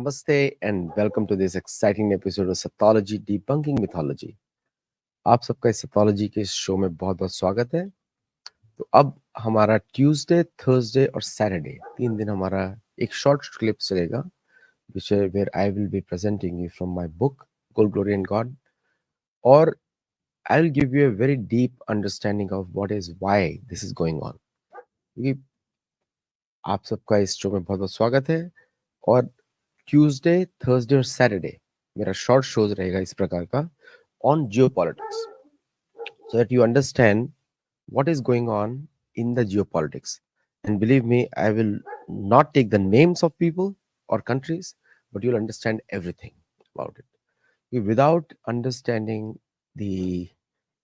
Namaste and welcome to this exciting episode of Sattology Debunking Mythology. आप सबका इस Sattology के इस शो में बहुत बहुत स्वागत है। तो अब हमारा ट्यूसडे, थर्सडे और सैटरडे 3 दिन हमारा एक शॉर्ट क्लिप चलेगा which where I will be presenting you from my book Gold, Glory and God, or I will give you a very deep understanding of what is why this is going on. क्योंकि आप सबका इस show में बहुत बहुत स्वागत है और ट्यूसडे, थर्सडे और सैटरडे मेरा शॉर्ट शोज रहेगा इस प्रकार का on Jio politics, so that you understand what is going on in the geopolitics. And believe me, I will not take the names of people or countries, but you'll understand everything about it. Without understanding the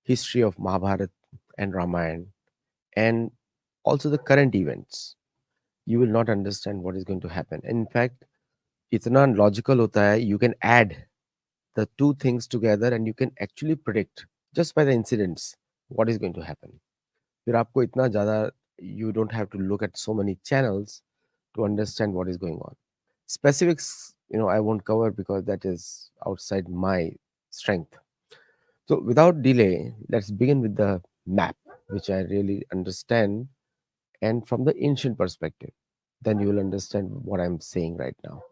history of Mahabharata and Ramayana and also the current events, you will not understand what is going to happen. And in fact, इतना logical होता है, you can add the two things together and you can actually predict just by the incidents what is going to happen. फिर आपको इतना ज़्यादा you don't have to look at so many channels to understand what is going on. Specifics, I won't cover because that is outside my strength. So without delay, let's begin with the map, which I really understand, and from the ancient perspective. Then you will understand what I'm saying right now.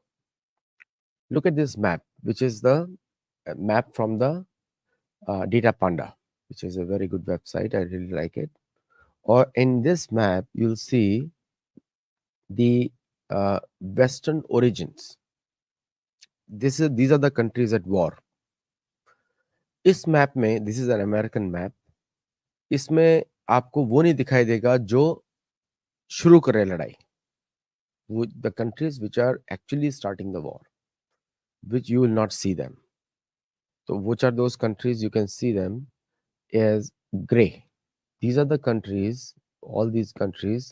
Look at this map, which is the map from the Data Panda, which is a very good website. I really like it. Or in this map, you'll see the Western origins. These are the countries at war. इस map में, this is an American map, इसमें आपको वो नहीं दिखाई देगा जो शुरू करे लड़ाई, वो the countries which are actually starting the war, which you will not see them. So which are those countries? You can see them as gray. These are the countries, all these countries,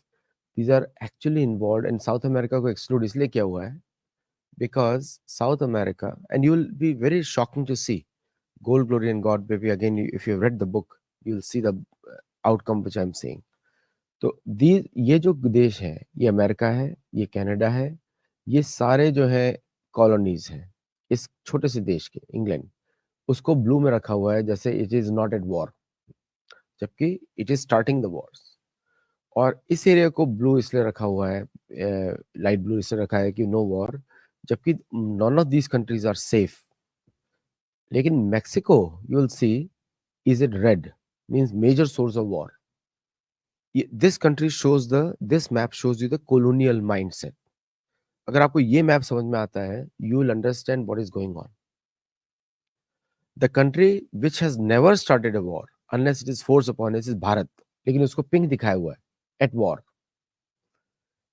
these are actually involved. And South America को exclude इसलिए किया हुआ है because South America, and you will be very shocking to see Gold, Glory and God, baby. Again, if you've read the book, you'll see the outcome which I'm saying. तो ये जो देश है, ये अमेरिका है, ये कनाडा है, ये सारे जो है कॉलोनीज हैं इस छोटे से देश के. इंग्लैंड उसको ब्लू में रखा हुआ है जैसे it is not at war, जबकि it is starting the wars. और इस एरिया को ब्लू इसलिए रखा हुआ है, लाइट ब्लू इसलिए रखा है कि नो वॉर, जबकि none of these countries are safe. लेकिन Mexico you will see is it red, means major source of war. This country shows the this map shows you the colonial mindset. अगर आपको ये map समझ में आता है, you will understand what is going on. The country which has never started a war unless it is force upon it is Bharat, लेकिन उसको pink दिखाया हुआ है एट वॉर.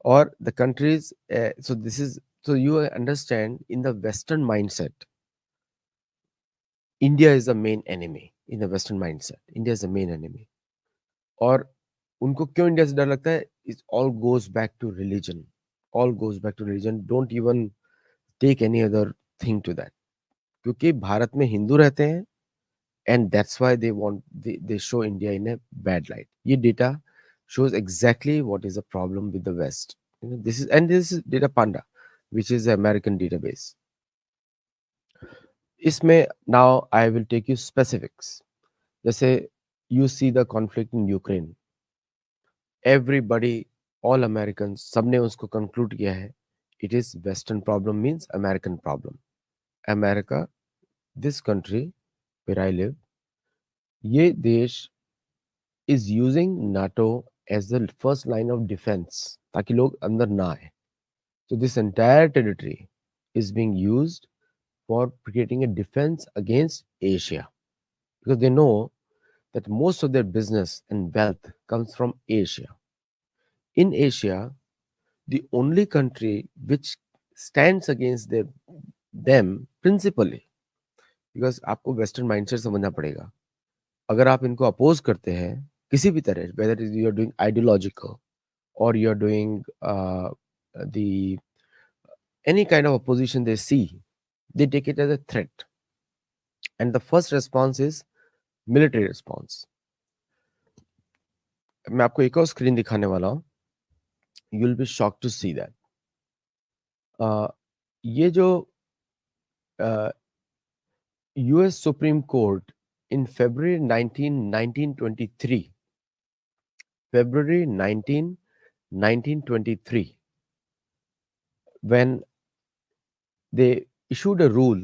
और the countries, so this is, so you understand in the Western mindset, India is the main enemy. In the Western mindset, India is the main enemy. और उनको क्यों India से डर लगता है? It all goes back to religion. All goes back to religion. Don't even take any other thing to that. क्योंकि भारत में हिंदू रहते हैं and that's why they show India in a bad light. ये data shows exactly what is the problem with the West. This is Data Panda, which is the American database. इसमें now I will take you specifics. जैसे you see the conflict in Ukraine. Everybody, all Americans, सबने उसको conclude किया है. It is Western problem means American problem. America, this country where I live, ये देश is using NATO as the first line of defense ताकि लोग अंदर ना आए. So this entire territory is being used for creating a defense against Asia, because they know that most of their business and wealth comes from Asia. In Asia, the only country which stands against them principally, because आपको western mindset समझना पड़ेगा. अगर आप इनको oppose करते हैं किसी भी तरह, whether you are doing ideological or you are doing the any kind of opposition they see, they take it as a threat. And the first response is military response. मैं आपको एक और स्क्रीन दिखाने वाला हूँ. You will be shocked to see that. ये जो US supreme court in February 19, 1923, when they issued a rule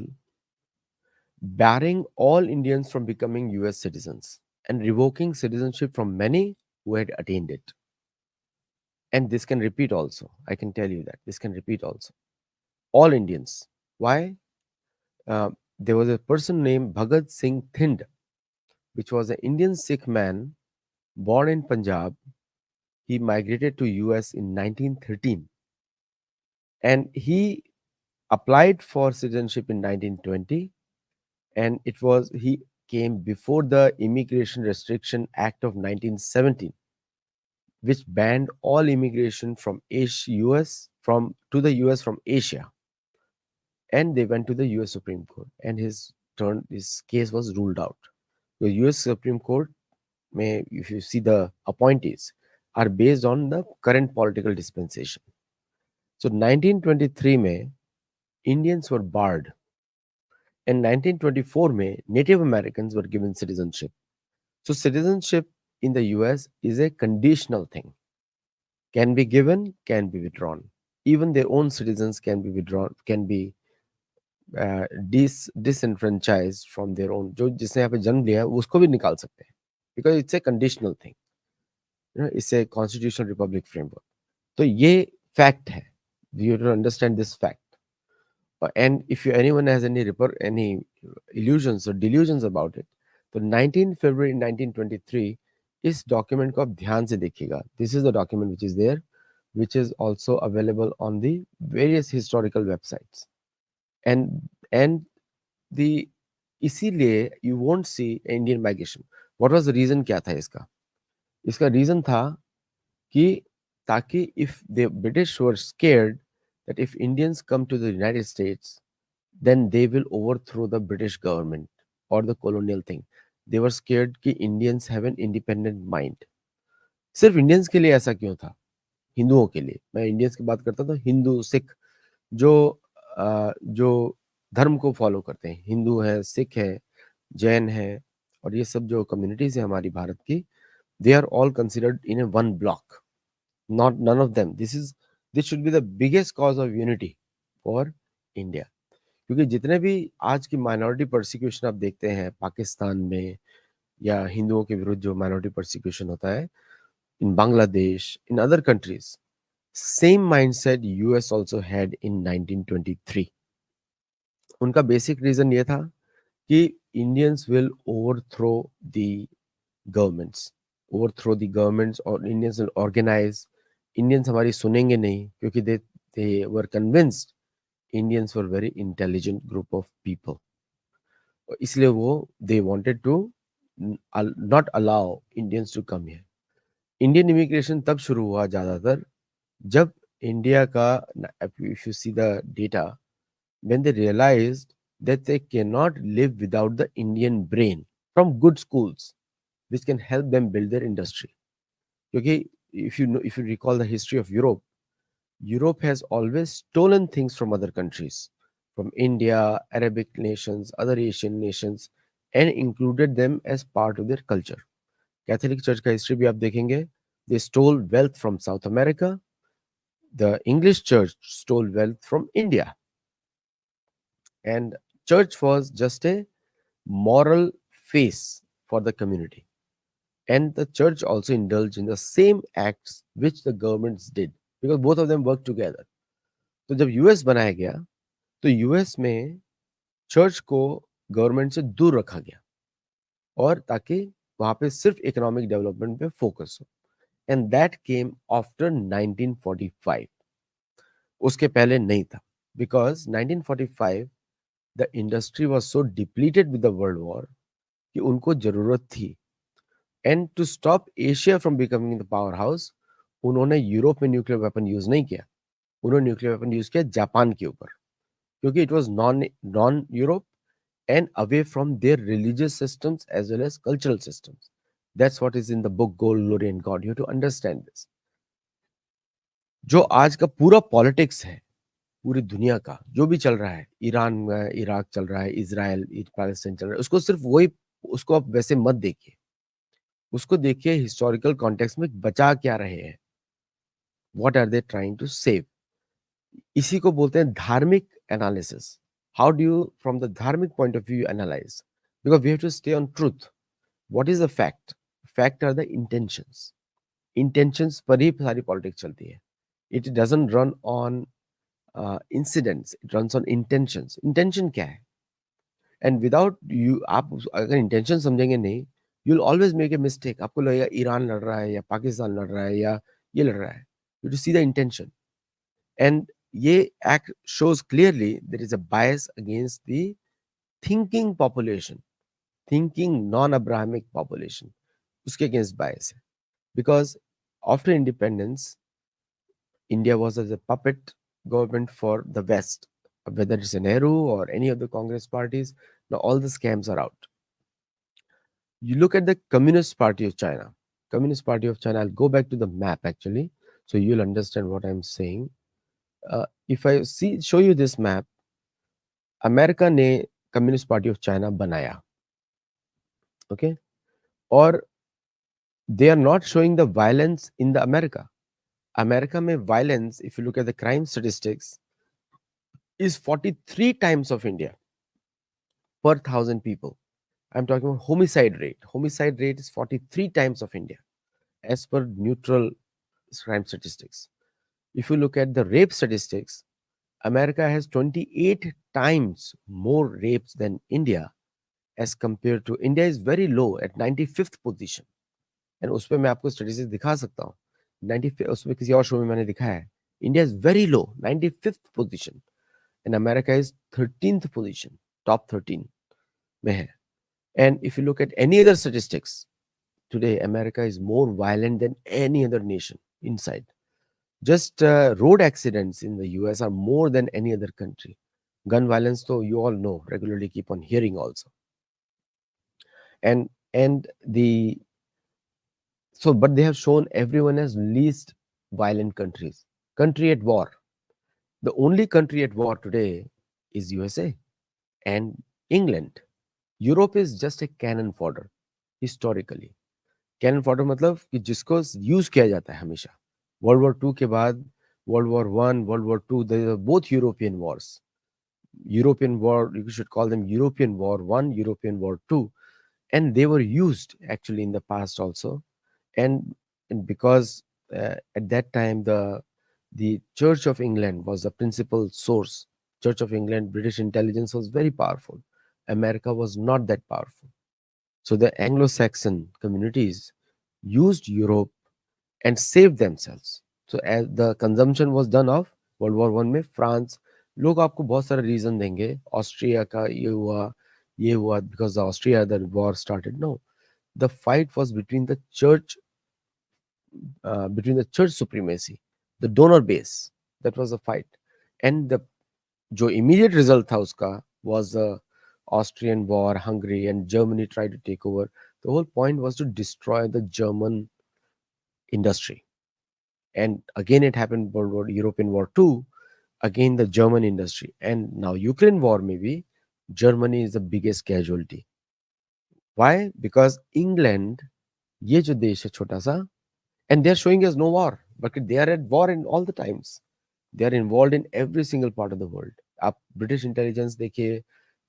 barring all Indians from becoming US citizens and revoking citizenship from many who had attained it. And this can repeat also. I can tell you that this can repeat also. All Indians. Why? There was a person named Bhagat Singh Thind, which was an Indian Sikh man born in Punjab. He migrated to US in 1913 and he applied for citizenship in 1920, and it was he came before the Immigration Restriction Act of 1917, which banned all immigration from US from to the US from Asia, and they went to the US Supreme Court, and his case was ruled out. The US Supreme Court may, if you see the appointees, are based on the current political dispensation. So 1923 May, Indians were barred. In 1924 May, Native Americans were given citizenship. So citizenship in the US is a conditional thing. Can be given, can be withdrawn. Even their own citizens can be withdrawn, can be disenfranchised from their own. जो जिसने यहाँ पे जन्म लिया है उसको भी निकाल सकते हैं, because it's a conditional thing. It's a constitutional republic framework. तो ये fact है. You have to understand this fact. And if anyone has any illusions or delusions about it, तो 19 February 1923 इस document को आप ध्यान से देखिएगा. This is the document which is there, which is also available on the various historical websites. And the इसीलिए you won't see Indian migration. What was the reason? क्या था इसका? इसका reason था कि ताकि if the British were scared that if Indians come to the United States, then they will overthrow the British government or the colonial thing. They were scared कि Indians have an independent mind. सिर्फ Indians के लिए ऐसा क्यों था? हिंदुओं के लिए, मैं इंडियंस की बात करता था, हिंदू सिख जो जो धर्म को फॉलो करते हैं, हिंदू है, सिख है, जैन है, और ये सब जो कम्युनिटीज है हमारी भारत की, they are all considered in a one block. Not none of them. This should be the biggest cause of unity for India. क्योंकि जितने भी आज की माइनॉरिटी परसिक्यूशन आप देखते हैं पाकिस्तान में या हिंदुओं के विरुद्ध जो माइनॉरिटी परसिक्यूशन होता है in Bangladesh, in other countries, same mindset US also had in 1923. उनका बेसिक रीजन ये था कि Indians will overthrow the governments और इंडियंस विल ऑर्गेनाइज. इंडियंस हमारी सुनेंगे नहीं क्योंकि they were convinced Indians were very intelligent group of people. इसलिए वो they wanted to not allow Indians to come here. Indian immigration तब शुरू हुआ ज्यादातर जब इंडिया का, if you see the data, when they realized that they cannot live without the Indian brain from good schools, which can help them build their industry. Because if you recall the history of Europe, Europe has always stolen things from other countries, from India, Arabic nations, other Asian nations, and included them as part of their culture. Catholic Church का history भी आप देखेंगे, they stole wealth from South America. The English Church stole wealth from India. And church was just a moral face for the community, and the church also indulged in the same acts which the governments did, because both of them worked together. तो जब US बनाया गया तो US में church को government से दूर रखा गया और ताकि वहां पे सिर्फ इकोनॉमिक डेवलपमेंट पे फोकस हो. And that came after 1945. उसके पहले नहीं था, because 1945 the industry was so depleted with the world war कि उनको जरूरत थी. And to stop Asia from becoming the powerhouse, उन्होंने यूरोप में न्यूक्लियर वेपन यूज नहीं किया. उन्होंने न्यूक्लियर वेपन यूज किया जापान के ऊपर, क्योंकि it was non Europe and away from their religious systems as well as cultural systems. That's what is in the book Gold, Glory and God. You have to understand this. जो आज का पूरा politics है पूरी दुनिया का जो भी चल रहा है, ईरान में इराक चल रहा है, इजराइल पैलेस्टाइन चल रहा है, उसको सिर्फ वही, उसको आप वैसे मत देखिए, उसको देखिए हिस्टोरिकल कॉन्टेक्स्ट में बचा क्या रहे हैं, what are they trying to save. इसी को बोलते हैं धार्मिक analysis. How do you from the धार्मिक point of view analyse, because we have to stay on truth. What is the fact? Fact are the intentions. Intentions पर ही सारी politics चलती है। It doesn't run on incidents, it runs on intentions. Intention क्या है? And without you, आप अगर intention समझेंगे नहीं, you will always make a mistake. आपको लगेगा ईरान लड़ रहा है या पाकिस्तान लड़ रहा है या ये लड़ रहा है। You to see the intention. And ये act shows clearly there is a bias against the thinking population, thinking non Abrahamic population, उसके अगेंस्ट बायस है। Because after independence, India was as a puppet government for the West, whether it's a Nehru or any of the Congress parties. Now all the scams are out. You look at the Communist Party of China. Communist Party of China. I'll go back to the map actually, so you'll understand what I'm saying. If I show you this map, America ने communist party of China बनाया, okay, और they are not showing the violence in the America. America में violence, if you look at the crime statistics, is 43 times of India per 1,000 people. I'm talking about homicide rate. Homicide rate is 43 times of India as per neutral crime statistics. If you look at the rape statistics, America has 28 times more rapes than India, as compared to India is very low at 95th position. And उस पे मैं आपको statistics दिखा सकता हूँ। 95, उसमें किसी और शो में मैंने दिखाया है, India is very low, 95th position, and America is 13th position, top 13 में है. And if you look at any other statistics, today America is more violent than any other nation inside. Just road accidents in the US are more than any other country. Gun violence, though, you all know, regularly keep on hearing also. And the so, but they have shown everyone as least violent countries. Country at war. The only country at war today is USA and England. Europe is just a cannon fodder historically. Cannon fodder मतलब कि जिसको use किया जाता है हमेशा। World war two के बाद world war one, world war two, both European wars, European war, you should call them European war one, European war two, and they were used actually in the past also. And because at that time the Church of England was the principal source. Church of England, British intelligence was very powerful. America was not that powerful. So the Anglo-Saxon communities used Europe and saved themselves. So as the consumption was done of World War One में France, लोग आपको बहुत सारे reason देंगे, Austria का ये हुआ because the Austria the war started. No, the fight was between the church supremacy, the donor base. That was the fight. And the जो immediate result था उसका was the Austrian war, Hungary and Germany tried to take over. The whole point was to destroy the German industry. And again it happened World War, European War Two, again the German industry. And now Ukraine war, maybe Germany is the biggest casualty. Why? Because England, ये जो देश है छोटा सा, and they're showing us no war, but they are at war in all the times. They are involved in every single part of the world. आप British intelligence देखिए,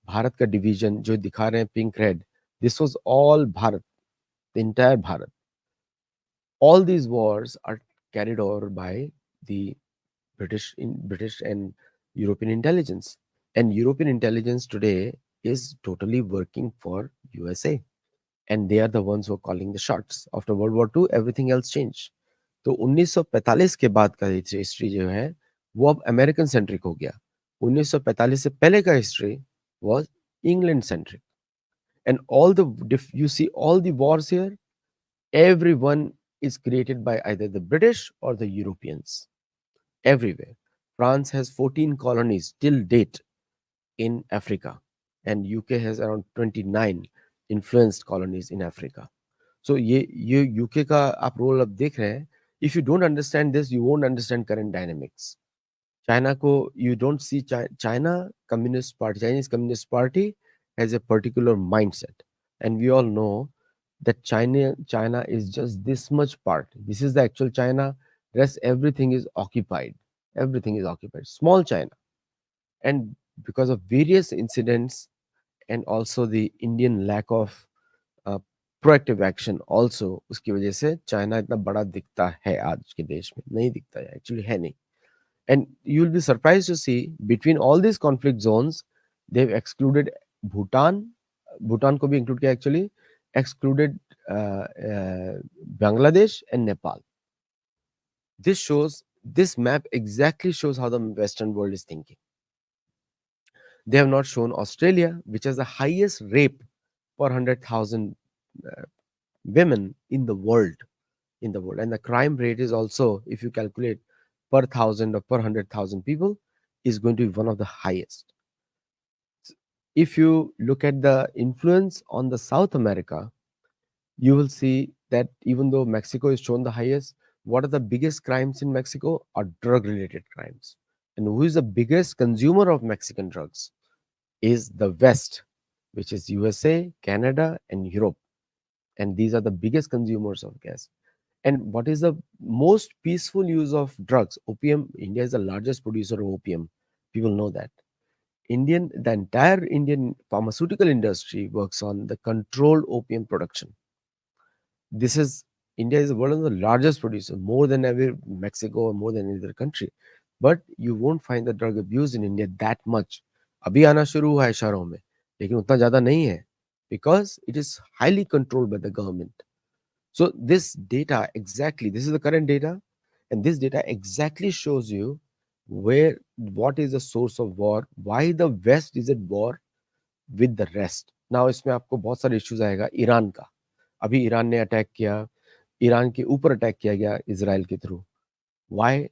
भारत का division जो दिखा रहे हैं pink red, this was all Bharat, the entire Bharat. All these wars are carried over by the British and European intelligence. And European intelligence today is totally working for USA. And they are the ones who are calling the shots. After World War II, everything else changed. तो 1945 के बाद का history जो है वो अब American centric हो गया. 1945 से पहले का history was England centric. And all the you see all the wars here, everyone is created by either the British or the Europeans. Everywhere. France has 14 colonies till date in Africa, and UK has around 29 influenced colonies in Africa. So ये UK का आप role अब देख रहे हैं. If you don't understand this, you won't understand current dynamics. China को you don't see China Communist Party, Chinese Communist Party has a particular mindset, and we all know that China is just this much part. This is the actual China. Rest everything is occupied. Everything is occupied. Small China, and because of various incidents and also the Indian lack of proactive action also, उसकी वजह से China इतना बड़ा दिखता है आज के देश में, नहीं दिखता है, एक्चुअली है नहीं. And you will be surprise to see between all this conflict zones they have excluded Bhutan. Bhutan को भी इंक्लूड किया actually, excluded Bangladesh and Nepal. This shows, this map exactly shows how the Western world is thinking. They have not shown Australia, which has the highest rape per 100,000 women in the world. And the crime rate is also, if you calculate per thousand or per 100,000 people, is going to be one of the highest. If you look at the influence on the South America, you will see that even though Mexico is shown the highest, what are the biggest crimes in Mexico are drug related crimes. And who is the biggest consumer of Mexican drugs is the West, which is USA, Canada, and Europe. And these are the biggest consumers of gas. And what is the most peaceful use of drugs? Opium. India is the largest producer of opium. People know that. The entire Indian pharmaceutical industry works on the controlled opium production. India is one of the largest producers, more than ever Mexico or more than any other country. But you won't find the drug abuse in India that much. अभी आना शुरू हुआ है शहरों में, लेकिन उतना ज्यादा नहीं है, because it is highly controlled by the government. So this data exactly, this is the current data, and this data exactly shows you what is the source of war, why the West is at war with the rest. Now इसमें आपको बहुत सारे issues आएगा. Iran का, अभी Iran ने attack किया, Iran के ऊपर अटैक किया गया इजराइल के through. Why?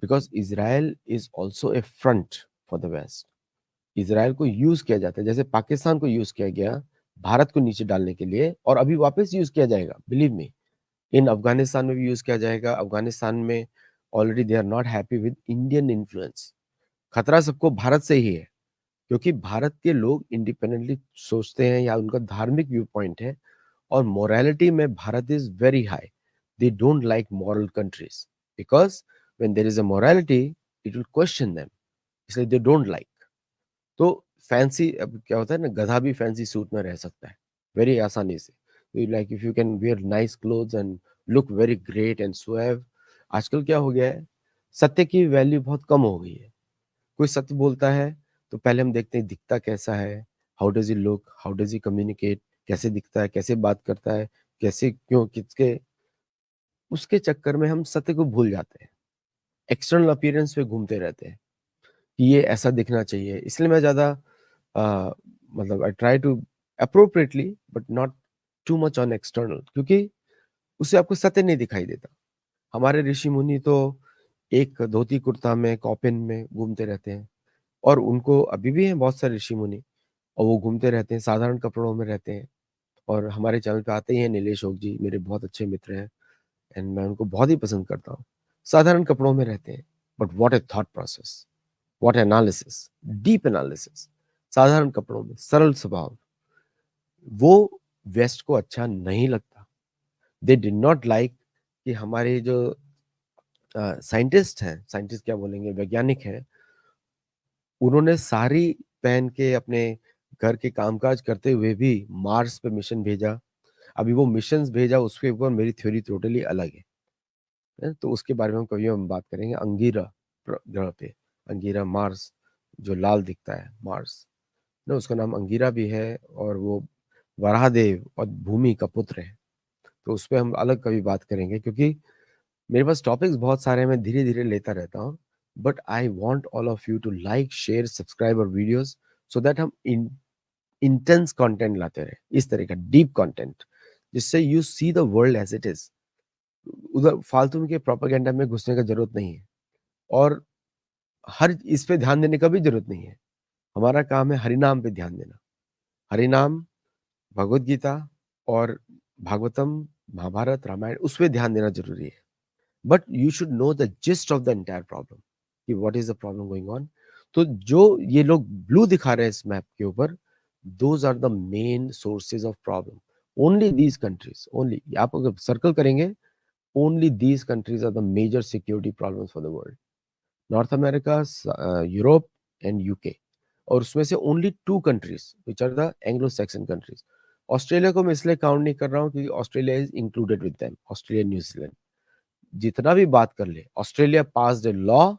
Because Israel is also a front for the West. Israel को यूज किया जाता है, जैसे पाकिस्तान को यूज किया गया भारत को नीचे डालने के लिए, और अभी वापस यूज किया जाएगा, बिलीव मी. इन अफगानिस्तान में भी यूज किया जाएगा. अफगानिस्तान में already they are not happy with Indian influence. खतरा सबको भारत से ही है, क्योंकि भारत के लोग इंडिपेंडेंटली सोचते हैं या उनका धार्मिक व्यू पॉइंट है, और मोरालिटी में Bharat is very high. They don't like moral countries, because when there is a morality it will question them, इसलिए दे डोंट लाइक. तो फैंसी, अब क्या होता है ना, गधा भी फैंसी सूट में रह सकता है वेरी आसानी से. Like if you can wear nice clothes and look very great and suave. आजकल क्या हो गया है, सत्य की वैल्यू बहुत कम हो गई है. कोई सत्य बोलता है तो पहले हम देखते हैं दिखता कैसा है, how does he look, how does he communicate, कैसे दिखता है, कैसे बात करता है, कैसे, क्यों, किसके. उसके चक्कर में हम सत्य को भूल जाते हैं, एक्सटर्नल अपीयरेंस पे घूमते रहते हैं कि ये ऐसा दिखना चाहिए. इसलिए मैं ज्यादा मतलब I try to appropriately but not too much on external, क्योंकि उससे आपको सत्य नहीं दिखाई देता. हमारे ऋषि मुनि तो एक धोती कुर्ता में, कॉपिन में घूमते रहते हैं, और उनको अभी भी हैं बहुत सारे ऋषि मुनि, और वो घूमते रहते हैं, साधारण कपड़ों में रहते हैं. और हमारे चैनल पे आते ही हैं नीलेश ओक जी, मेरे बहुत अच्छे मित्र हैं, एंड मैं उनको बहुत ही पसंद करता हूँ. साधारण कपड़ों में रहते हैं, but what A thought process, what analysis, deep analysis. साधारण कपड़ों में सरल स्वभाव, वो वेस्ट को अच्छा नहीं लगता. दे डिड नॉट लाइक कि हमारे जो साइंटिस्ट हैं, साइंटिस्ट क्या बोलेंगे, वैज्ञानिक हैं, उन्होंने साड़ी पहन के अपने घर के कामकाज करते हुए भी मार्स पे मिशन भेजा. अभी वो मिशन भेजा, उसके ऊपर मेरी थ्योरी टोटली अलग है. तो उसके बारे में हम कभी हम बात करेंगे. अंगीरा ग्रह पे, अंगीरा मार्स, जो लाल दिखता है मार्स ना, उसका नाम अंगीरा भी है, और वो वराहदेव और भूमि का पुत्र है. तो उस पर हम अलग कभी बात करेंगे, क्योंकि मेरे पास टॉपिक्स बहुत सारे हैं, मैं धीरे धीरे लेता रहता हूँ. But I want all of you to like, share, subscribe और वीडियोज, सो दैट हम इंटेंस कंटेंट लाते रहे, इस तरह का डीप कंटेंट, जिससे you see the world as it is. उधर फालतू के प्रोपेगेंडा में घुसने का जरूरत नहीं है, और हर इस पे ध्यान देने का भी जरूरत नहीं है. हमारा काम है हरिनाम पे ध्यान देना. हरिनाम, भगवत गीता और भागवतम, महाभारत, रामायण, उस पे ध्यान देना जरूरी है. But you should know the gist of the entire problem. कि what is the problem going on. तो जो ये लोग ब्लू दिखा रहे हैं इस मैप के ऊपर, those are the main sources of problem. Only these countries, only आप अगर सर्कल करेंगे, only these countries are the major security problems for the world. North America, Europe and UK. और उसमें से only two countries which are the Anglo Saxon countries. Australia को मैं इसलिए count नहीं कर रहा हूँ क्योंकि Australia is included with them, Australia न्यूजीलैंड। जितना भी बात कर ले, Australia passed a law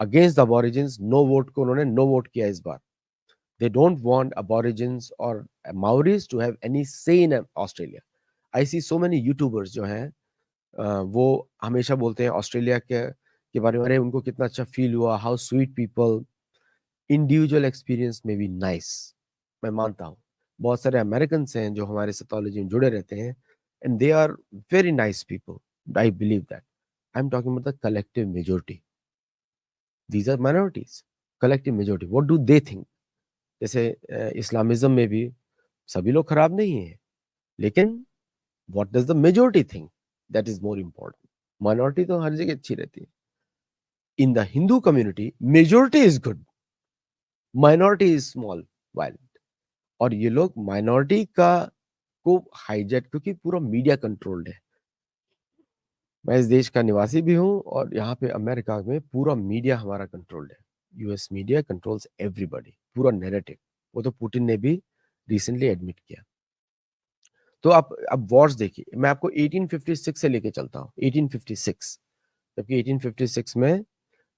against the aborigines, no vote को उन्होंने नो वोट किया इस बार। दे डोंट वांट अबॉरिजिन्स और माओरीज to have any say in Australia. I see so many YouTubers जो हैं, वो हमेशा बोलते हैं ऑस्ट्रेलिया के बारे में, अरे उनको कितना अच्छा फील हुआ, how sweet people, individual experience में बी नाइस। मैं मानता हूँ बहुत सारे अमेरिकन हैं जो हमारे सेथोलॉजी में जुड़े रहते हैं, and they are very nice people, I believe that. I am talking about the collective majority, these are minorities. Collective majority what do they think. जैसे इस्लामिज्म में भी सभी लोग खराब नहीं है, लेकिन what does the majority think, that is more important. Minority तो हर जगह अच्छी रहती है। In the Hindu community majority is good, minority is small, violent. और ये लोग माइनॉरिटी का को हाईजैक, क्योंकि पूरा मीडिया कंट्रोल्ड है। मैं इस देश का निवासी भी हूँ और यहाँ पे अमेरिका में पूरा मीडिया हमारा कंट्रोल्ड है। यूएस मीडिया कंट्रोल्स एवरीबॉडी, पूरा नैरेटिव। वो तो पुतिन ने भी रिसेंटली एडमिट किया। तो आप अब वॉर्स देखिए, मैं आपको 1856 से लेके चलता हूँ। 1856, जबकि 1856 में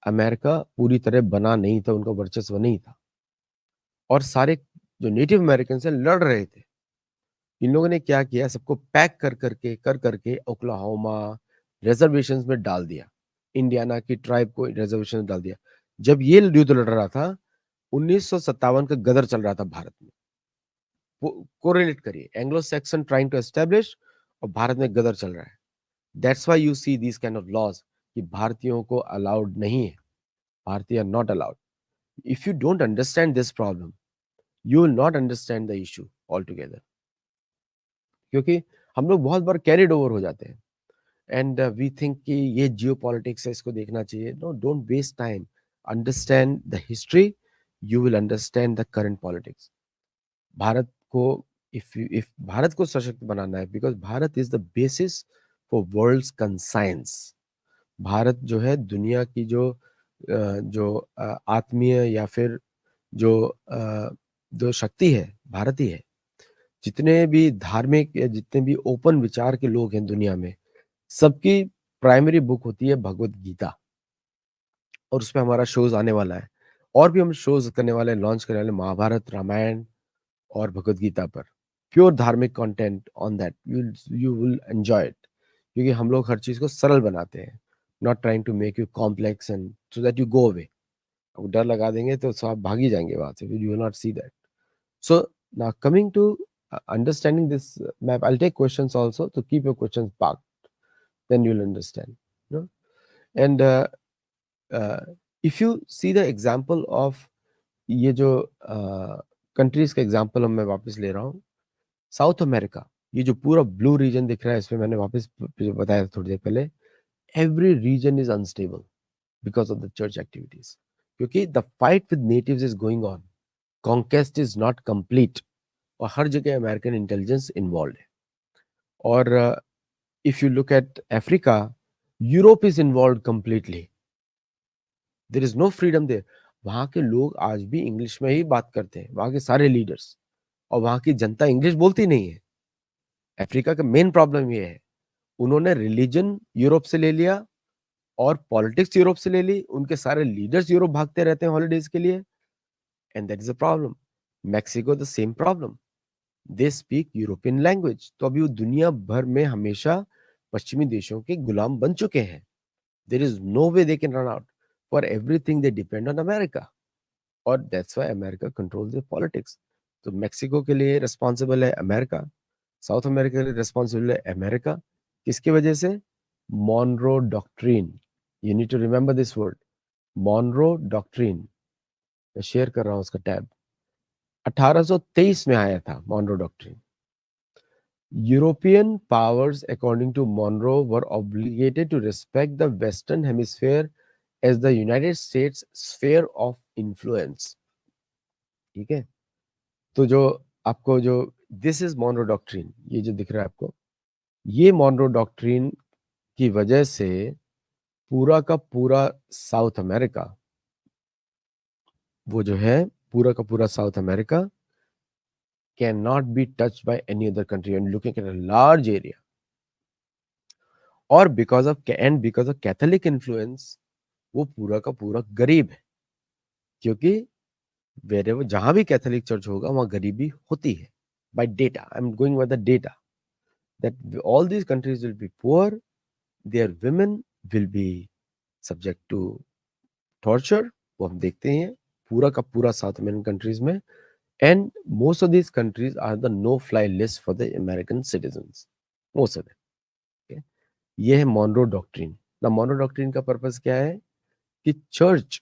अमेरिका पूरी तरह बना नहीं था, उनका वर्चस्व नहीं था, और सारे जो नेटिव अमेरिकन से लड़ रहे थे। इन लोगों ने क्या किया, सबको पैक कर करके ओक्लाहोमा रिजर्वेशंस में डाल दिया, इंडियाना की ट्राइब को रिजर्वेशन में डाल दिया। जब ये युद्ध लड़ रहा था, 1957 का गदर चल रहा था भारत में। कोरिलेट करिए, Anglo Saxon trying to establish और भारत में गदर चल रहा है। That's why you see this kind of laws कि भारतीयों को अलाउड नहीं है, भारतीय are not allowed. If you don't understand this problem, you will not understand the issue all together. क्योंकि हम लोग बहुत बार कैरिड ओवर हो जाते हैं, एंड वी थिंक कि ये जियो पॉलिटिक्स है, इसको देखना चाहिए। No, don't waste time, understand the history, you will understand the current politics. Bharat को, इफ भारत को सशक्त बनाना है, because Bharat is the basis for world's conscience. Bharat जो है दुनिया की जो आत्मीय या फिर जो जो शक्ति है, भारत ही है। जितने भी धार्मिक या जितने भी ओपन विचार के लोग हैं दुनिया में, सबकी प्राइमरी बुक होती है भगवत गीता। और उसमें हमारा शोज आने वाला है, और भी हम शोज करने वाले हैं, लॉन्च करने वाले, महाभारत, रामायण और भगवत गीता पर। प्योर धार्मिक content on that, you will enjoy it. क्योंकि हम लोग हर चीज को सरल बनाते हैं, not trying to make you complex and so that you go away. अब डर लगा देंगे तो सब आप भाग ही जाएंगे वहां से, you will not see that. So now coming to understanding this map, I'll take questions also, to keep your questions parked, then you'll understand. You know? And uh, if you see the example of ये जो countries का example मैं वापस ले रहा हूँ, south America, ये जो पूरा ब्लू रीजन दिख रहा है, इसमें मैंने वापस बताया था थोड़ी देर पहले, every reason is unstable because of the church activities. क्योंकि the fight with natives is going on, conquest is not complete, और हर जगह अमेरिकन इंटेलिजेंस इन्वॉल्व है। और if you look at Africa, Europe is involve completely, there is no freedom there. वहां के लोग आज भी इंग्लिश में ही बात करते हैं, वहां के सारे लीडर्स, और वहां की जनता इंग्लिश बोलती नहीं है। अफ्रीका का मेन प्रॉब्लम ये है, उन्होंने रिलीजन यूरोप से ले लिया और पॉलिटिक्स यूरोप से ले ली, उनके सारे लीडर्स यूरोप भागते रहते हैं हॉलीडेज के लिए, and that is a problem. Mexico the same problem, they speak European language. तो अभी वो दुनिया भर में हमेशा पश्चिमी देशों के गुलाम बन चुके हैं। There is no way they can run out, for everything they depend on America, और that's why America controls the politics. तो मैक्सिको के लिए रिस्पॉन्सिबल है अमेरिका, साउथ अमेरिका के लिए रिस्पॉन्सिबल है अमेरिका। किसकी वजह से? Monroe doctrine. You need to remember this word, Monroe doctrine. मैं शेयर कर रहा हूं उसका टैब। 1823 में आया था Monroe doctrine. European powers, according to Monroe, were obligated to respect the Western Hemisphere as the United States sphere of influence. ठीक है, तो जो आपको जो दिस इज मॉनरो डॉक्ट्रिन, ये जो दिख रहा है आपको, ये मॉनरो डॉक्ट्रिन की वजह से पूरा का पूरा साउथ अमेरिका, वो जो है पूरा का पूरा south America can not be touched by any other country and looking at a large area. और बिकॉज ऑफ कैथोलिक इन्फ्लुएंस वो पूरा का पूरा गरीब है, क्योंकि वेरेवर जहां भी कैथोलिक चर्च होगा वहां गरीबी होती है। By data, I am going by the data that all these countries will be poor, there women will be subject to torture. वो हम देखते हैं पूरा का पूरा साउथ अमेरिकन कंट्रीज में। And most of these countries are the no fly list for the American citizens, most of it. ये है Monroe doctrine. The Monroe doctrine का पर्पस क्या है कि चर्च,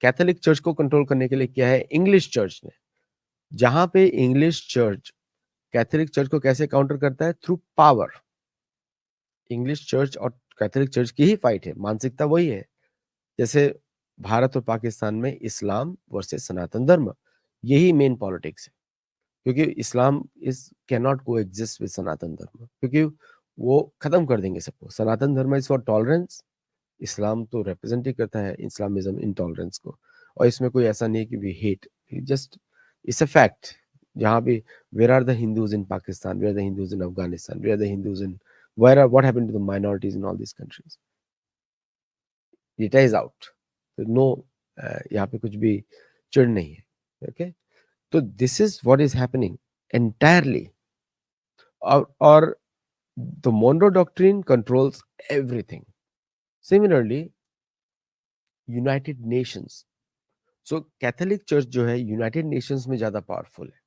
कैथोलिक चर्च को कंट्रोल करने के लिए क्या है, इंग्लिश चर्च ने, जहां पे इंग्लिश चर्च कैथोलिक चर्च को कैसे काउंटर करता है, थ्रू पावर। इंग्लिश चर्च और कैथोलिक चर्च की ही फाइट है, मानसिकता वही है। जैसे भारत और पाकिस्तान में इस्लाम वर्सेस सनातन धर्म, यही मेन पॉलिटिक्स है। क्योंकि इस्लाम इज कैन नॉट को एग्जिस्ट विद सनातन धर्म, क्योंकि वो खत्म कर देंगे सबको। सनातन धर्म इज फॉर टॉलरेंस, इस्लाम तो रिप्रेजेंट ही करता है इस्लामिज्म, इंटॉलरेंस को। और इसमें कोई ऐसा नहीं कि we hate, just it's a fact. जहाँ भी where are the Hindus in Pakistan, where are the Hindus in Afghanistan, where are the Hindus in, where are what happened to the minorities in all this countries, data is out. No, यहाँ पे कुछ भी चिड़ नहीं है। Okay, तो this is what is happening entirely. और the Monroe doctrine controls everything. Similarly United Nations, so Catholic church जो है यूनाइटेड नेशंस में ज्यादा पावरफुल है।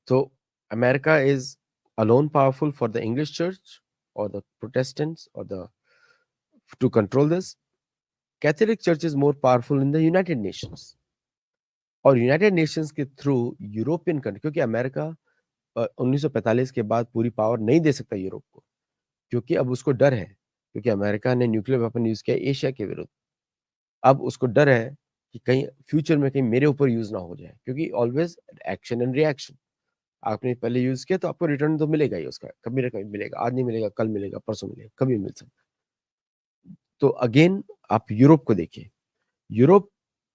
तो America is alone powerful for the English church और द प्रोटेस्टेंट्स और the two control this. Catholic church is more powerful in the United Nations. और United Nations के थ्रू यूरोपियन कंट्री, क्योंकि America 1945 के बाद पूरी पावर नहीं दे सकता यूरोप को, क्योंकि अब उसको डर है, क्योंकि अमेरिका ने न्यूक्लियर वेपन यूज किया एशिया के विरुद्ध। अब उसको डर है कि कहीं फ्यूचर में कहीं मेरे ऊपर यूज ना हो जाए, क्योंकि ऑलवेज एक्शन एंड रिएक्शन। आपने पहले यूज किया तो आपको रिटर्न तो मिलेगा ही उसका, कभी ना कभी मिलेगा। आज नहीं मिलेगा, कल मिलेगा, परसों मिलेगा, कभी मिल सकता। तो अगेन आप यूरोप को देखिए, यूरोप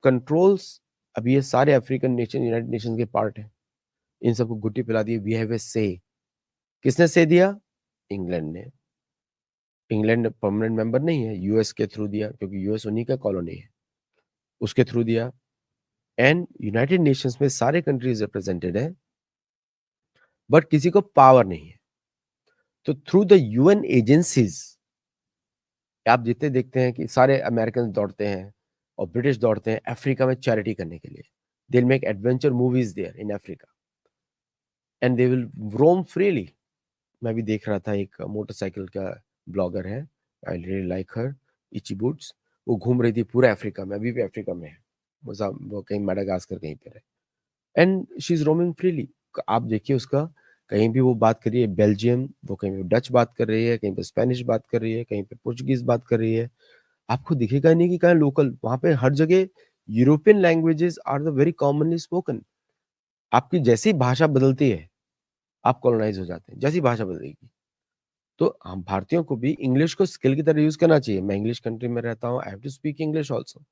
कंट्रोल्स, अब ये सारे अफ्रीकन नेशन यूनाइटेड नेशन के पार्ट है। इन सबको गुट्टी पिला दी, वी हैव ए से। किसने से दिया, इंग्लैंड ने। इंग्लैंड परमानेंट मेंबर नहीं है, यूएस के थ्रू दिया, क्योंकि यूएस उन्हीं का कॉलोनी है, उसके थ्रू दिया। एंड यूनाइटेड नेशंस में सारे कंट्रीज रिप्रेजेंटेड है, बट किसी को पावर नहीं है। तो थ्रू द यूएन एजेंसीज आप जितने देखते हैं कि सारे अमेरिकन दौड़ते हैं और ब्रिटिश दौड़ते हैं अफ्रीका में चैरिटी करने के लिए। They will make adventure movies there in Africa and they will roam freely. मैं भी देख रहा था, एक मोटरसाइकिल का ब्लॉगर है, I really like her, Itchy Boots. वो घूम रही थी पूरे अफ्रीका में, अभी भी अफ्रीका में है वो कहीं मेडागास्कर कहीं पर है, and she is roaming freely. आप देखिए उसका, कहीं भी वो बात कर रही है बेल्जियम, वो कहीं पे डच बात कर रही है, कहीं पे स्पेनिश बात कर रही है, कहीं पे पुर्तगीज बात कर रही है। आपको दिखेगा नहीं कि कहाँ लोकल, वहां पे हर जगह European languages are the very commonly spoken. आपकी जैसी भाषा बदलती है आप कॉलोनाइज हो जाते हैं, जैसी भाषा बदलेगी। तो हम भारतीयों को भी इंग्लिश को स्किल की तरह यूज करना चाहिए। मैं इंग्लिश कंट्री में रहता हूँ, I have to speak English also,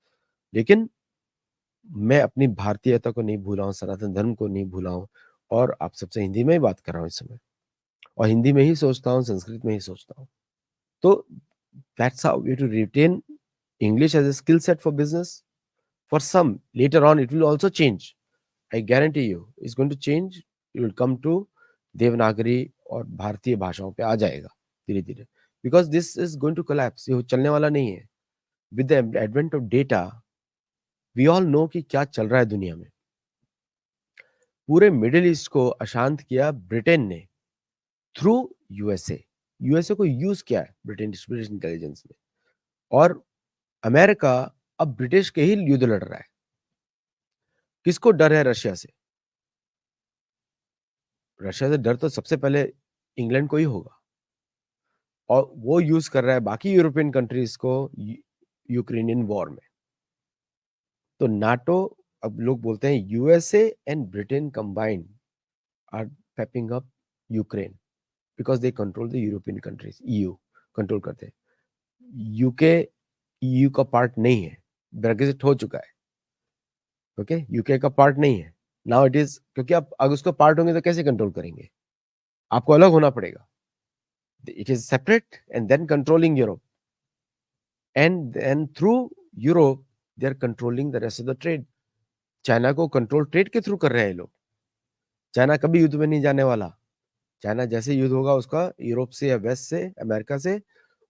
लेकिन मैं अपनी भारतीयता को नहीं भूला हूँ, सनातन धर्म को नहीं भूला हूँ। और आप सबसे हिंदी में ही बात कर रहा हूँ इस समय, और हिंदी में ही सोचता हूँ, संस्कृत में ही सोचता हूँ। तो that's how we to retain English as a skill set for business. For some, later on, it will also change. I guarantee you, it's going to change. It will come to Devanagari और भारतीय भाषाओं पे आ जाएगा धीरे धीरे, because this is going to collapse. ये चलने वाला नहीं है। With the advent of data, we all know कि क्या चल रहा है दुनिया में। पूरे मिडिल ईस्ट को अशांत किया ब्रिटेन ने थ्रू यूएसए। यूएसए को यूज किया है ब्रिटिश इंटेलिजेंस ने। और अमेरिका अब ब्रिटिश के ही युद्ध लड़ रहा है। किसको डर है रशिया से? रशिया से डर तो सबसे पहले इंग्लैंड को ही होगा, और वो यूज कर रहा है बाकी यूरोपियन कंट्रीज को यूक्रेनियन वॉर में। तो नाटो, अब लोग बोलते हैं USA and Britain combined are pepping up Ukraine because they control the European countries, EU control करते हैं। यूके ईयू का पार्ट नहीं है, ब्रेग्जिट हो चुका है, ओके, यूके का पार्ट नहीं है। नाउ इट इज, क्योंकि आप अगर उसका पार्ट होंगे तो कैसे कंट्रोल करेंगे, आपको अलग होना पड़ेगा। It is separate and then controlling Europe, and through Europe they are controlling the rest of the trade. China को कंट्रोल ट्रेड के थ्रू कर रहे हैं लोग। चाइना कभी युद्ध में नहीं जाने वाला। चाइना जैसे युद्ध होगा उसका यूरोप से या वेस्ट से, अमेरिका से,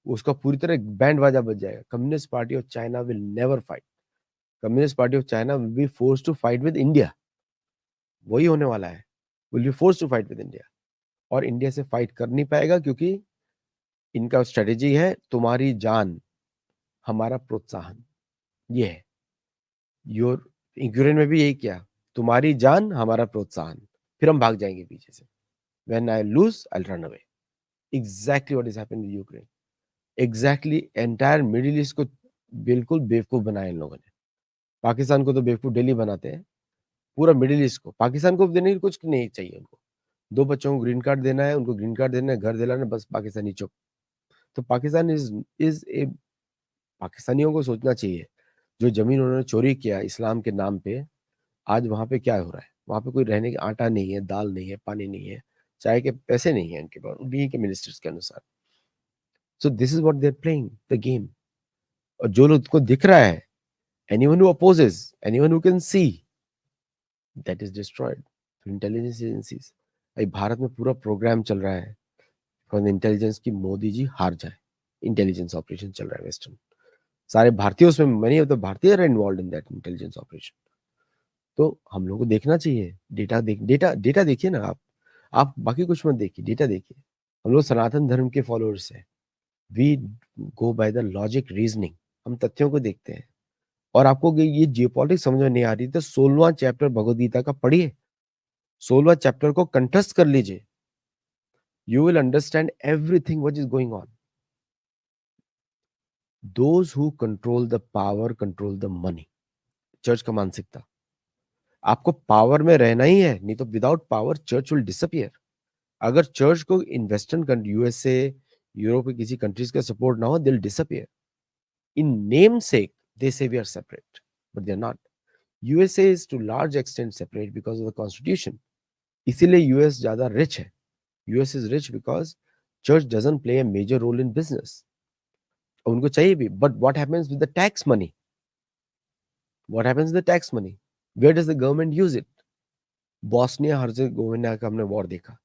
उसका पूरी तरह बैंड बाजा बज जाएगा। Communist party of China will never fight. Communist party of China will be force to fight with India. वही होने वाला है, will be force to fight with India. और इंडिया से फाइट कर नहीं पाएगा क्योंकि इनका स्ट्रेटेजी है तुम्हारी जान हमारा प्रोत्साहन। ये है योर, यूक्रेन में भी यही किया, तुम्हारी जान हमारा प्रोत्साहन, फिर हम भाग जाएंगे पीछे से। When I lose I run away. Exactly what is happening in Ukraine. Exactly entire middle east को बिल्कुल बेवकूफ बनाया इन लोगों ने। पाकिस्तान को तो बेवकूफ डेली बनाते हैं, पूरा मिडिल ईस्ट को। पाकिस्तान को देने की कुछ नहीं चाहिए उनको, 2 बच्चों को ग्रीन कार्ड देना है, उनको ग्रीन कार्ड देना है, घर दिलाना है, बस पाकिस्तानी चुप। तो पाकिस्तान इज ए, पाकिस्तानियों को सोचना चाहिए, जो जमीन उन्होंने चोरी किया इस्लाम के नाम पे, आज वहां पे क्या हो रहा है। वहां पे कोई रहने का आटा नहीं है, दाल नहीं है, पानी नहीं है, चाय के पैसे नहीं है उनके पास, उन्हीं के मिनिस्टर्स के अनुसार। So this is what they are playing the game. और जो लोग को दिख रहा है, anyone who opposes, anyone who can see, that is destroyed through intelligence agencies. भाई भारत में पूरा प्रोग्राम चल रहा है फॉर इंटेलिजेंस की मोदी जी हार जाए। इंटेलिजेंस ऑपरेशन चल रहा है वेस्टर्न, सारे भारतीय उसमें, मनी ऑफ द भारतीय are involved in that intelligence operation. तो हम लोग को देखना चाहिए, डेटा डेटा देखिए ना आप बाकी कुछ मत देखिए, डेटा देखिए। हम लोग सनातन धर्म के फॉलोअर्स हैं, we go by the logic reasoning, हम तथ्यों को देखते हैं। और आपको ये जियोपॉलिटिक्स समझ में नहीं आ रही तो 16वां चैप्टर भगवद गीता का पढ़िए, 16वां चैप्टर को कंठस्थ कर लीजिए, you will understand everything what is going on. Those who control the power control the money. Church का मानसिकता, आपको पावर में रहना ही है, नहीं तो without power church will disappear. अगर चर्च को इन्वेस्टर्न यूएसए, यूरोप के किसी कंट्रीज का सपोर्ट ना हो, they will disappear. In name sake they say we are separate, but they are not. USA is to large extent separate because of the constitution. इसीलिए US ज्यादा rich है। US is rich because church doesn't play a major role in business. उनको चाहिए भी, but what happens with the tax money? What happens with the tax money? Where does the government use it? Bosnia Herzegovina का हमने war देखा,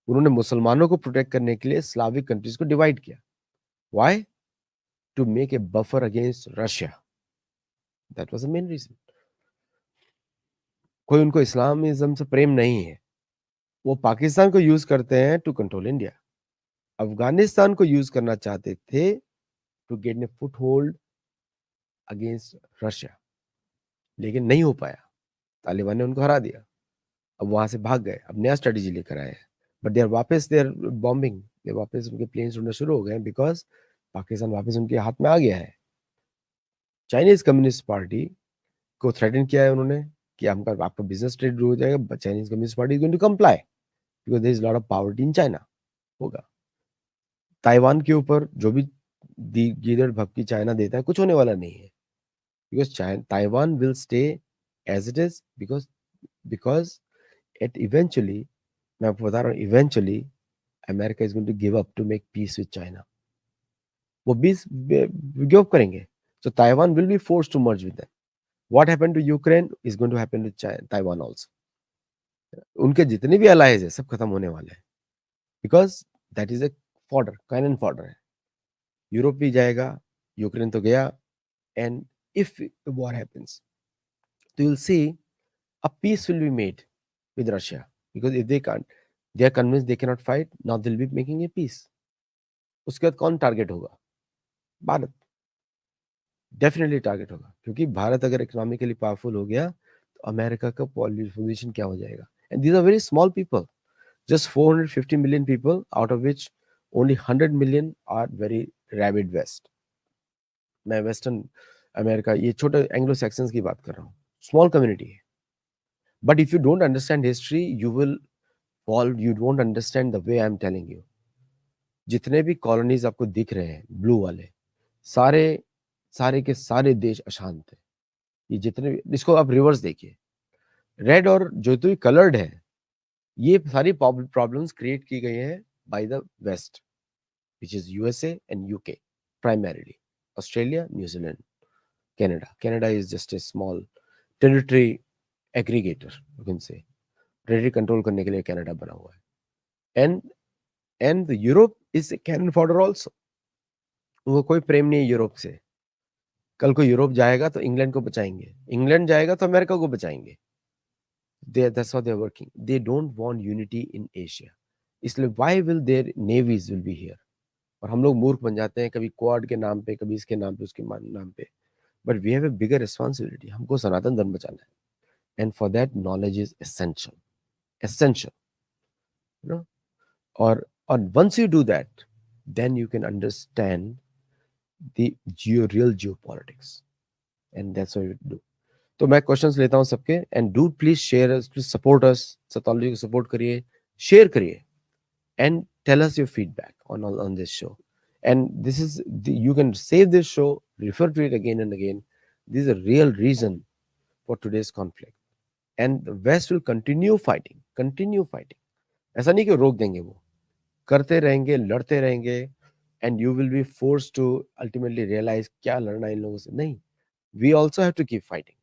उन्होंने मुसलमानों को protect करने के लिए स्लाविक कंट्रीज को डिवाइड किया। Why? To make a buffer against Russia. That was the main reason. कोई उनको इस्लामिज्म से प्रेम नहीं है, वो पाकिस्तान को यूज करते हैं टू कंट्रोल इंडिया। अफगानिस्तान को यूज करना चाहते थे to get a foothold against Russia, लेकिन नहीं हो पाया, तालिबान ने उनको हरा दिया। अब वहां से भाग गए, अब नया स्ट्रेटेजी लेकर आए हैं, बट देर वापस देर बॉम्बिंग, देर वापस उनके प्लेन्स उड़ना शुरू हो गए बिकॉज पाकिस्तान वापस उनके हाथ में आ गया है। चाइनीज कम्युनिस्ट पार्टी को थ्रेटन किया है उन्होंने कि आपका बिजनेस ट्रेड हो जाएगा, Chinese communist party is going to comply because there is lot of poverty in China. होगा ताइवान के ऊपर जो भी गीदड़ भपकी चाइना देता है, कुछ होने वाला नहीं है, because Taiwan will stay as it is, because at eventually, मैं आपको बता रहा हूँ, eventually America is going to give up to make peace with China. वो बीस गिव अप करेंगे, so Taiwan will be forced to merge with them. What happened to Ukraine is going to happen to Taiwan also. उनके जितने भी allies है सब खत्म होने वाले हैं, because that is a fodder, cannon fodder है। यूरोप भी जाएगा, यूक्रेन तो गया, and if the war happens, तो you'll see a peace will be made with Russia, because if they can't, they are convinced they cannot fight, now they'll be making a peace. उसके बाद कौन target होगा? Bharat definitely target होगा, क्योंकि भारत अगर economically powerful हो गया तो अमेरिका का पोजीशन क्या हो जाएगा। And these are very small people, just 450 million people, out of which only 100 million are very rabid west. मैं वेस्टर्न अमेरिका, ये छोटे एंग्लो सैक्सन्स की बात कर रहा हूँ, स्मॉल कम्युनिटी है। But if you don't understand history you will fall, you don't understand the way I am telling you. जितने भी कॉलोनीज आपको दिख रहे हैं ब्लू वाले, सारे सारे के सारे देश अशांत है। ये जितने भी, इसको आप रिवर्स देखिए, रेड और जो तो कलर्ड है, ये सारी प्रॉब्लम्स क्रिएट की गई है by the west, which is USA and UK primarily. Australia, New Zealand, Canada. Canada is just a small territory aggregator, you can say. Territory control करने के लिए कनाडा बना हुआ है. And the Europe is a cannon fodder also. वो कोई प्रेम नहीं है यूरोप से. कल को यूरोप जाएगा तो इंग्लैंड को बचाएंगे, इंग्लैंड जाएगा तो अमेरिका को बचाएंगे. That's how they're working. They don't want unity in Asia. इसलिए why will their navies will be here? और हम लोग मूर्ख बन जाते हैं, कभी क्वाड के नाम पे, कभी इसके नाम पे, उसके नाम पे. But we have a bigger responsibility, हमको सनातन धर्म बचाना है. And for that knowledge is essential, essential, you know. और once you do that, then you can understand the real geopolitics, and that's what we do. तो मैं questions लेता हूँ सबके, and do please share, please support us, सतोलॉजी को support करिए, share करिए, and tell us your feedback on this show. And this is you can save this show, refer to it again and again. This is a real reason for today's conflict, and the West will continue fighting. ऐसा नहीं कि रोक देंगे, वो करते रहेंगे, लड़ते रहेंगे, and you will be forced to ultimately realize क्या लड़ना इन लोगों से नहीं. We also have to keep fighting,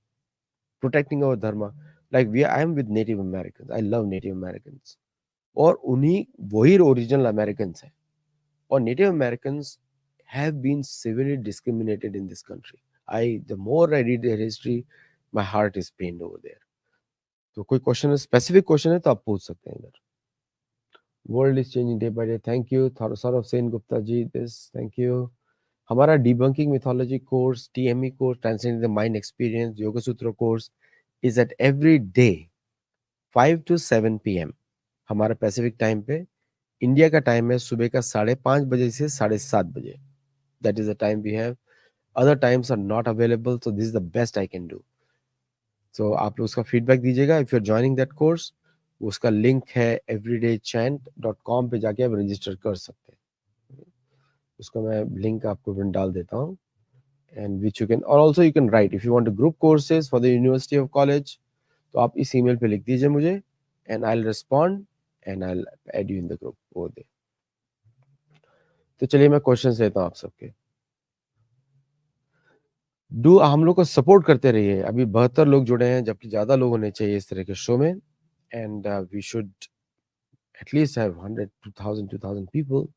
protecting our dharma. Like I am with Native Americans. I love Native Americans. और उन्हीं वही ओरिजिनल अमेरिकन्स हैं. और native Americans have been severely discriminated in this country. The more I read their history, my heart is pained over there. तो कोई question है, specific question है तो आप पूछ सकते हैं इधर. World is changing day by day. Thank you Saurabh Sen Gupta ji, this thank you. हमारा debunking mythology course, TME course, translating the mind experience, Yoga Sutra course is at every day 5 to 7 PM हमारा पैसिफिक टाइम पे. इंडिया का टाइम है सुबह का 5:30 बजे से 7:30 बजे. That is the time we have. Other times are not available, so this is the best I can do. So आप लोग उसका फीडबैक दीजिएगा if you are joining that course. उसका लिंक है everydaychant.com पे जाके आप रजिस्टर कर सकते हैं. उसका मैं लिंक आपको डाल देता हूँ. एंड विच यू कैन, और also you can write if you want to group courses for the university of college, तो आप इस ईमेल पे लिख दीजिए मुझे, and I will respond and I'll add you in the group over there. तो चलिए मैं क्वेश्चंस लेता हूँ आप सबके. हम लोग को सपोर्ट करते रहिए. अभी 72 लोग जुड़े हैं, जबकि ज्यादा लोग होने चाहिए इस तरह के शो में. And we should at least have 100, 2000 people.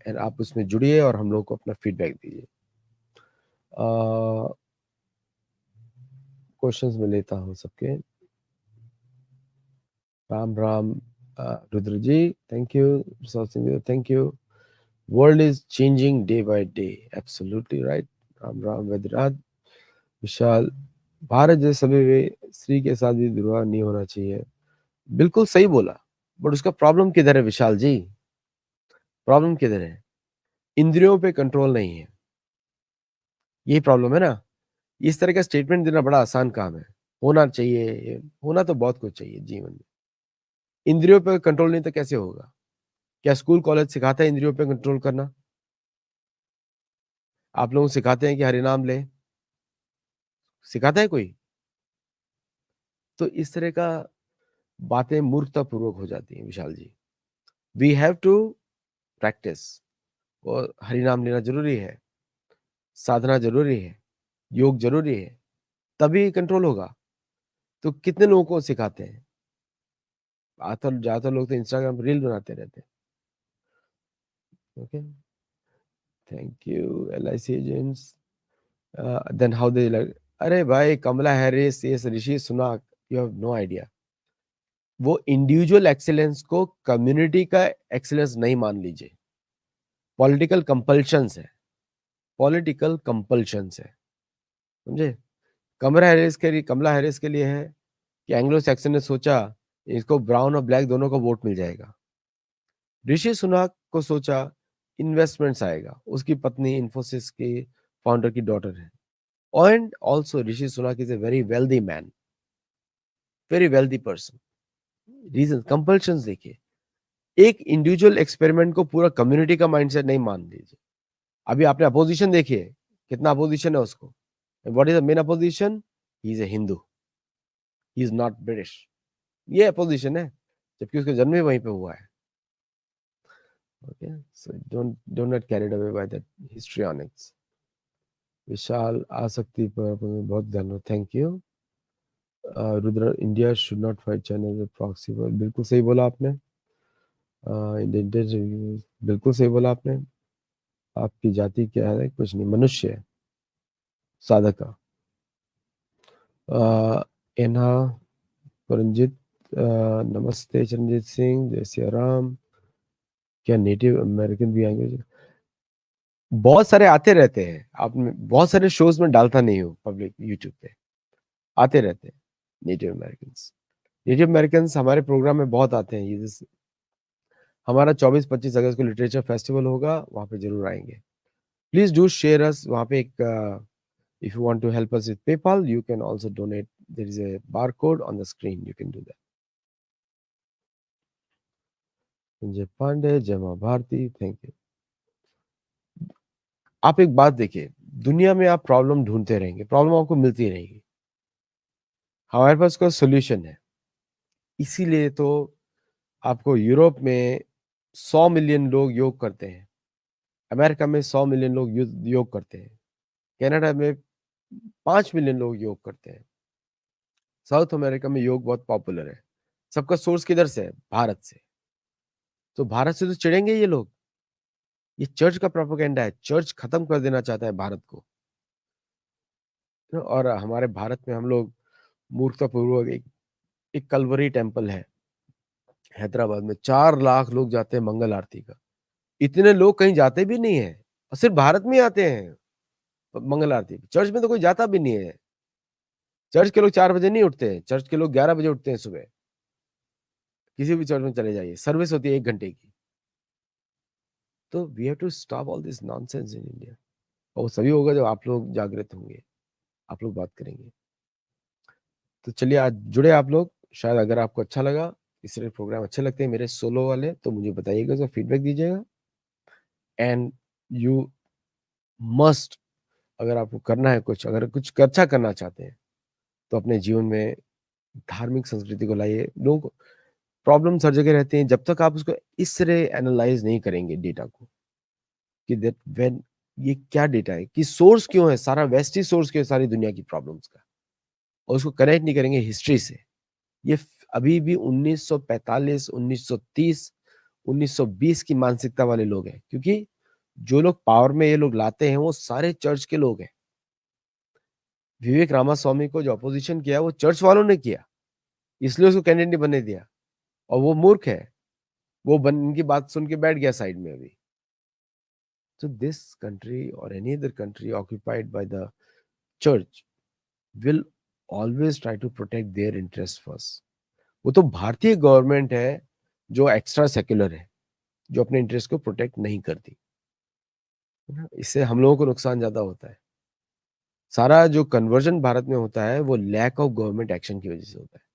And आप उसमें जुड़िए और हम लोग को अपना फीडबैक दीजिए. क्वेश्चंस में लेता हूँ सबके. Ram Rudra ji, thank you. Thank you. World is changing day by day. Absolutely right. Ram Vaidyanath. Vishal, Bharat जैसे सभी वे स्त्री के साथ भी दुर्व्यवहार नहीं होना चाहिए. बिल्कुल सही बोला. बट उसका प्रॉब्लम किधर है विशाल जी? प्रॉब्लम किधर है? इंद्रियों पे कंट्रोल नहीं है, यही प्रॉब्लम है ना. इस तरह का स्टेटमेंट देना बड़ा आसान काम है. होना चाहिए, होना तो बहुत कुछ चाहिए जीवन में. इंद्रियों पे कंट्रोल नहीं तो कैसे होगा? क्या स्कूल कॉलेज सिखाता है इंद्रियों पे कंट्रोल करना? आप लोगों को सिखाते हैं कि हरिनाम ले? सिखाता है कोई? तो इस तरह का बातें मूर्खता पूर्वक हो जाती हैं Vishal ji. We have to practice. और हरिनाम लेना जरूरी है, साधना जरूरी है, योग जरूरी है, तभी कंट्रोल होगा. तो कितने लोगों को सिखाते हैं? ज्यादातर लोग तो इंस्टाग्राम पर रील बनाते रहते हैं. Okay, thank you. LIC agents, then how they like. अरे भाई, कमला हैरिस, ये Rishi Sunak, you have no idea. वो इंडिविजुअल एक्सीलेंस को कम्युनिटी का एक्सीलेंस नहीं मान लीजिए. पॉलिटिकल कंपल्शंस है, पॉलिटिकल कंपल्शंस है, समझे. कमला हैरिस के लिए है कि एंग्लो सैक्सन ने सोचा इसको ब्राउन और ब्लैक दोनों को वोट मिल जाएगा. ऋषि सुनाक को सोचा इन्वेस्टमेंट्स आएगा, उसकी पत्नी इन्फोसिस की फाउंडर की डॉटर है। And also Rishi Sunak is a very wealthy man, very wealthy person. Reason, compulsion देखिए, एक इंडिविजुअल एक्सपेरिमेंट को पूरा कम्युनिटी का माइंडसेट नहीं मान लीजिए। अभी आपने अपोजिशन देखिए, कितना अपोजिशन है उसको। What is the main opposition? He is a Hindu, he is not British. ये अपोजिशन है, जबकि उसका जन्म ही वहीं पे हुआ है। Okay, so don't not carried away by that histrionics. Vishal आसक्ति पर बहुत ध्यान, thank you. Rudra, India should not fight China as proxy war, बिल्कुल सही बोला आपने। बिल्कुल सही बोला आपने। आपकी जाति क्या है? कुछ नहीं, मनुष्य है, साधका। एना परंजित, नमस्ते चरणजीत सिंह, जय श्री राम। क्या नेटिव अमेरिकन भी आएंगे? बहुत सारे आते रहते हैं, आप बहुत सारे शोज में डालता नहीं हूँ पब्लिक यूट्यूब पे, आते रहते हैं नेटिव अमेरिकन। नेटिव अमेरिकन हमारे प्रोग्राम में बहुत आते हैं। ये हमारा 24-25 अगस्त को लिटरेचर फेस्टिवल होगा, वहां पे जरूर आएंगे। प्लीज डू शेयर अस। वहां पे एक if you want to help us with PayPal, you can also donate. There is a barcode on the screen, you can do that. Sanjay Pandey, जय मां भारती, थैंक यू। आप एक बात देखिए, दुनिया में आप प्रॉब्लम ढूंढते रहेंगे, प्रॉब्लम आपको मिलती रहेगी, हमारे पास कोई सोल्यूशन है। इसीलिए तो आपको यूरोप में 100 मिलियन लोग योग करते हैं, अमेरिका में 100 मिलियन लोग योग करते हैं, कनाडा में 5 मिलियन लोग योग करते हैं, साउथ अमेरिका में योग बहुत पॉपुलर है। सबका सोर्स किधर से है? भारत से। तो भारत से तो चिढ़ेंगे ये लोग। ये चर्च का प्रोपेगेंडा है, चर्च खत्म कर देना चाहता है भारत को। और हमारे भारत में हम लोग मूर्खतापूर्वक एक कलवरी टेम्पल है हैदराबाद में, 4 लाख लोग जाते हैं मंगल आरती का। इतने लोग कहीं जाते भी नहीं है, और सिर्फ भारत में आते हैं मंगल आरती। चर्च में तो कोई जाता भी नहीं है। चर्च के लोग 4 बजे नहीं उठते हैं, चर्च के लोग 11 बजे उठते हैं सुबह। किसी भी चर्च में चले जाइए, सर्विस होती है 1 घंटे की। तो we have to stop all this nonsense in India. और वो सभी होगा जब आप लोग जागृत होंगे, आप लोग बात करेंगे। तो चलिए, आज जुड़े आप लोग। शायद अगर आपको अच्छा लगा, इस तरह प्रोग्राम अच्छे लगते हैं मेरे सोलो वाले, तो मुझे बताइएगा, तो फीडबैक दीजिएगा। एंड यू मस्ट, अगर आपको करना है कुछ, अगर कुछ अच्छा करना चाहते हैं, तो अपने जीवन में धार्मिक संस्कृति को लाइए। लोगों को प्रॉब्लम्स हर जगह रहते हैं, जब तक आप उसको इस तरह एनालाइज नहीं करेंगे डेटा को, कि दैट व्हेन ये क्या डेटा है, कि सोर्स क्यों है, सारा वेस्ट ही सोर्स क्यों है सारी दुनिया की प्रॉब्लम्स का, और उसको कनेक्ट नहीं करेंगे हिस्ट्री से। ये अभी भी 1945, 1930, 1920 की मानसिकता वाले लोग हैं, क्योंकि जो लोग पावर में ये लोग लाते हैं वो सारे चर्च के लोग हैं। विवेक रामास्वामी को जो अपोजिशन किया वो चर्च वालों ने किया, इसलिए उसको कैंडिडेट नहीं बनने दिया। और वो मूर्ख है, वो इनकी बात सुन के बैठ गया साइड में अभी। So this country or any other country occupied by the church will always try to protect their interest first. वो तो भारतीय गवर्नमेंट है जो एक्स्ट्रा सेक्युलर है, जो अपने इंटरेस्ट को प्रोटेक्ट नहीं करती है ना। इससे हम लोगों को नुकसान ज्यादा होता है। सारा जो कन्वर्जन भारत में होता है वो लैक ऑफ गवर्नमेंट एक्शन की वजह से होता है।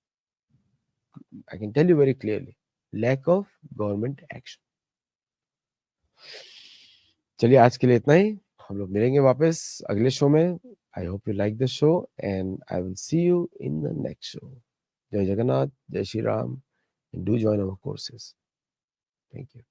I can tell you very clearly, lack of government action. चलिए, आज के लिए इतना ही। हम लोग मिलेंगे वापस अगले शो में। I hope you like this show and I will see you in the next show. जय जगन्नाथ, जय Shri Ram, and do join our courses. Thank you.